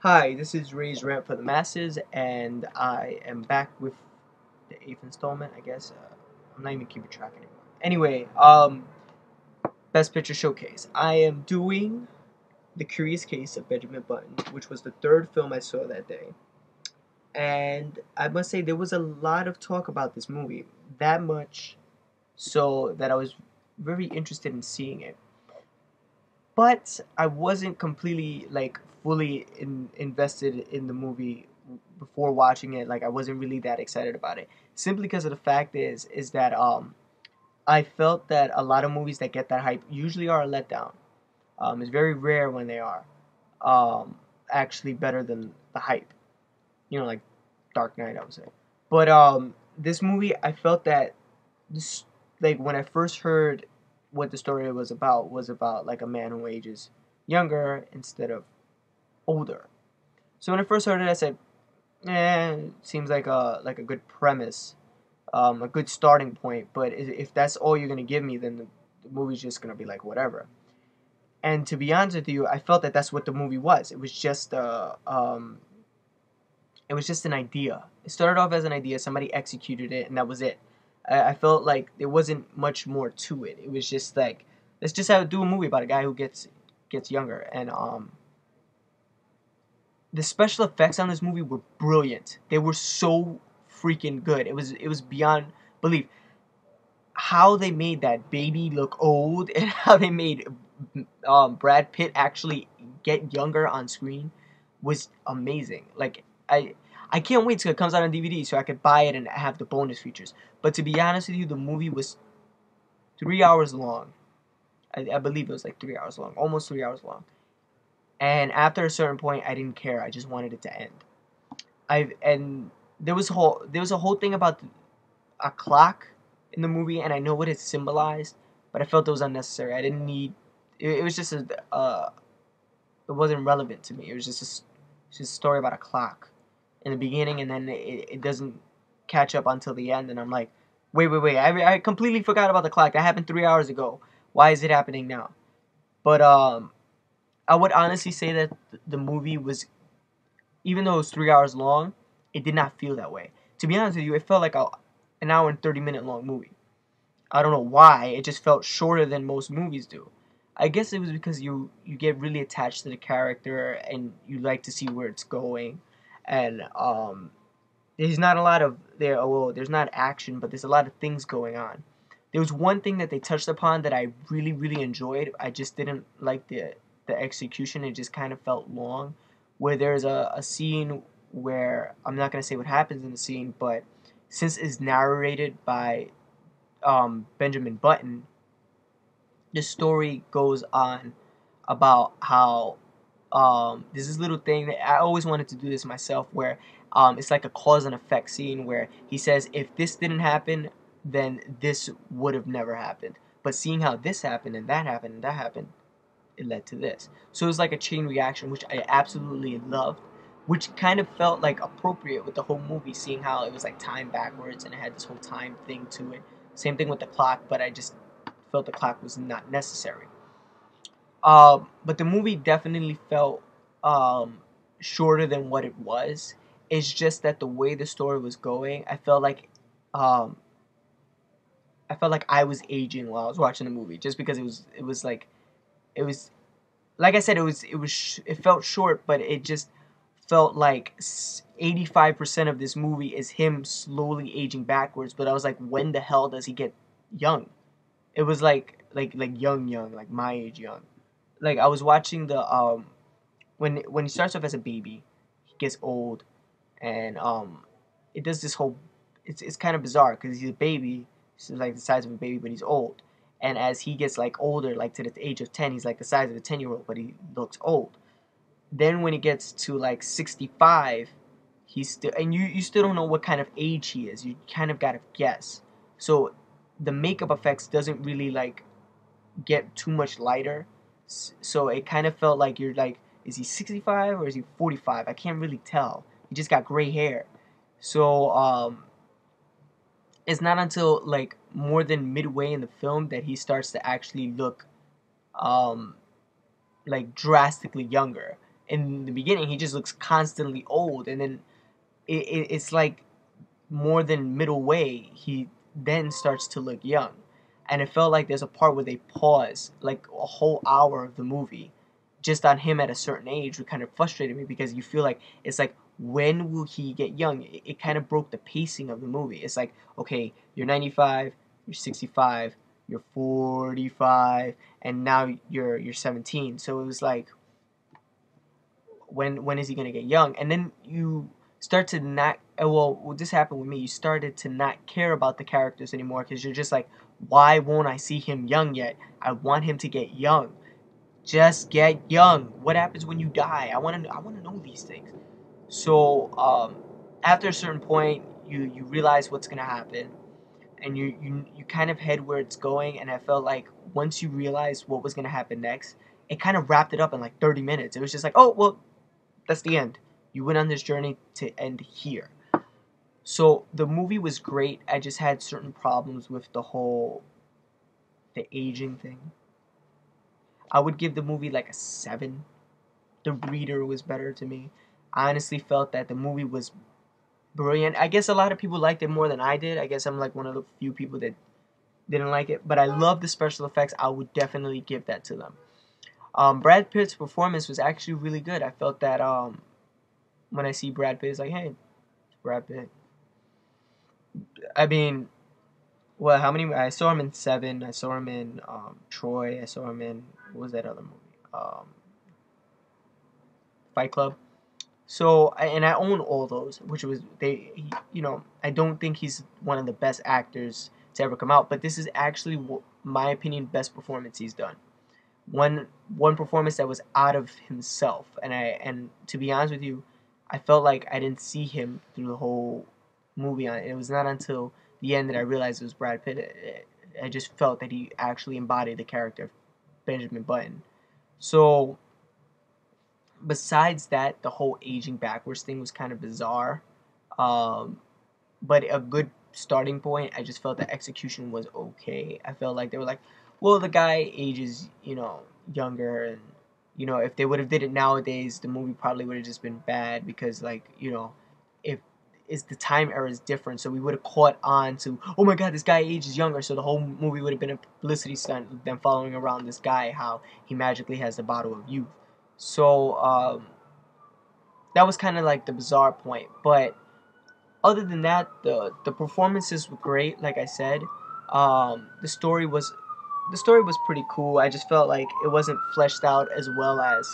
Hi, this is Ray's Rant for the Masses, and I am back with the eighth installment, I guess. I'm not even keeping track anymore. Anyway, Best Picture Showcase. I am doing The Curious Case of Benjamin Button, which was the third film I saw that day. And I must say, there was a lot of talk about this movie. That much so that I was very interested in seeing it. But I wasn't completely fully invested in the movie before watching it. Like I wasn't really that excited about it. Simply because of the fact is that I felt that a lot of movies that get that hype usually are a letdown. It's very rare when they are um, actually better than the hype. Like Dark Knight, I would say. But this movie, I felt that this like when I first heard what the story was about like a man who ages younger instead of older. So when I first heard it, I said, it seems like a good premise, a good starting point. But if that's all you're gonna give me, then the movie's just gonna be like whatever." And to be honest with you, I felt that that's what the movie was. It was just an idea. It started off as an idea. Somebody executed it, and that was it. I felt like there wasn't much more to it. It was just like, let's just do a movie about a guy who gets younger. And the special effects on this movie were brilliant. They were so freaking good. It was beyond belief. How they made that baby look old and how they made Brad Pitt actually get younger on screen was amazing. Like I can't wait till it comes out on DVD so I could buy it and have the bonus features. But to be honest with you, the movie was 3 hours long. I believe it was like 3 hours long, almost 3 hours long. And after a certain point, I didn't care. I just wanted it to end. I and there was a whole thing about a clock in the movie, and I know what it symbolized, but I felt it was unnecessary. I didn't need. It was just it wasn't relevant to me. It was just a story about a clock in the beginning, and then it doesn't catch up until the end, and I'm like, wait. I completely forgot about the clock. That happened 3 hours ago. Why is it happening now? But I would honestly say that the movie was, even though it was 3 hours long, it did not feel that way. To be honest with you, it felt like an hour and 30-minute long movie. I don't know why. It just felt shorter than most movies do. I guess it was because you get really attached to the character and you like to see where it's going, and there's not a lot of there. Oh, well, there's not action, but there's a lot of things going on. There was one thing that they touched upon that I really enjoyed. I just didn't like the execution. It just kind of felt long. Where there's a scene where I'm not gonna say what happens in the scene, but since it's narrated by Benjamin Button, the story goes on about how there's this little thing that I always wanted to do this myself, where it's like a cause and effect scene where he says, if this didn't happen, then this would have never happened. But seeing how this happened and that happened and that happened, it led to this. So it was like a chain reaction, which I absolutely loved, which kind of felt like appropriate with the whole movie, seeing how it was like time backwards and it had this whole time thing to it. Same thing with the clock, but I just felt the clock was not necessary. But the movie definitely felt shorter than what it was. It's just that the way the story was going, um, I felt like I was aging while I was watching the movie, just because it was like I said, it felt short, but it just felt like 85% of this movie is him slowly aging backwards. But I was like, when the hell does he get young? It was like young, like my age young. Like I was watching the when he starts off as a baby, he gets old, and it does this whole. It's kind of bizarre because he's a baby, he's like the size of a baby, but he's old. And as he gets like older, like to the age of 10, he's like the size of a 10-year-old, but he looks old. Then when he gets to like 65, he's still, and you still don't know what kind of age he is. You kind of gotta guess. So the makeup effects doesn't really like get too much lighter. So it kind of felt like you're like, is he 65 or is he 45? I can't really tell. He just got gray hair. So it's not until like more than midway in the film that he starts to actually look um, like drastically younger. in the beginning he just looks constantly old, and then it's like more than middle way he then starts to look young. And it felt like there's a part where they pause like a whole hour of the movie just on him at a certain age, which kind of frustrated me because you feel like it's like, when will he get young? It kind of broke the pacing of the movie. It's like, okay, you're 95, you're 65, you're 45, and now you're 17. So it was like, when is he gonna get young? And then you start to not, well, this happened with me. You started to not care about the characters anymore because you're just like, why won't I see him young yet? I want him to get young. Just get young. What happens when you die? I want to know these things. So after a certain point, you realize what's gonna happen, and you kind of head where it's going. And I felt like once you realized what was gonna happen next, it kind of wrapped it up in like 30 minutes. It was just like, oh well, that's the end. You went on this journey to end here. So the movie was great. I just had certain problems with the aging thing. I would give the movie like a 7. The Reader was better to me. I honestly felt that the movie was brilliant. I guess a lot of people liked it more than I did. I guess I'm like one of the few people that didn't like it. But I love the special effects. I would definitely give that to them. Brad Pitt's performance was actually really good. I felt that when I see Brad Pitt, it's like, hey, it's Brad Pitt. I mean, well, how many? I saw him in Seven. I saw him in Troy. I saw him in, what was that other movie? Fight Club. So, and I own all those, which was I don't think he's one of the best actors to ever come out, but this is actually, my opinion, best performance he's done. One performance that was out of himself, and to be honest with you, I felt like I didn't see him through the whole movie. It was not until the end that I realized it was Brad Pitt. I just felt that he actually embodied the character of Benjamin Button. So besides that, the whole aging backwards thing was kind of bizarre. Um, but a good starting point. I just felt the execution was okay. I felt like they were like, well, the guy ages, younger, and if they would have did it nowadays, the movie probably would have just been bad because, like, if is the time era is different, so we would have caught on to, oh my god, this guy ages younger, so the whole movie would have been a publicity stunt, them following around this guy, how he magically has the bottle of youth. So that was kind of like the bizarre point, but other than that, the performances were great. Like I said, the story was pretty cool. I just felt like it wasn't fleshed out as well as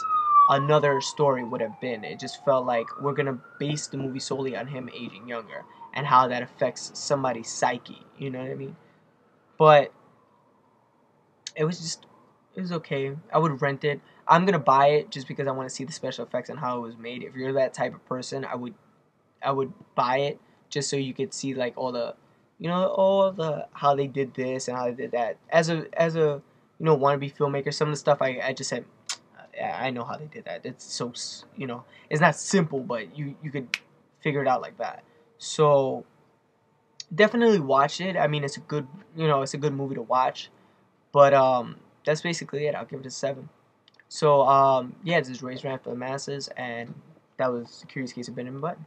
another story would have been. It just felt like we're gonna base the movie solely on him aging younger and how that affects somebody's psyche. You know what I mean? But it was okay. I would rent it. I'm gonna buy it just because I want to see the special effects and how it was made. If you're that type of person, I would buy it just so you could see like all of the how they did this and how they did that. As a wannabe filmmaker, some of the stuff I just said, yeah, I know how they did that. It's so it's not simple, but you could figure it out like that. So definitely watch it. I mean, it's a good movie to watch. But that's basically it. I'll give it a 7. So yeah, this is Race Rant for the Masses, and that was the Curious Case of Benjamin Button.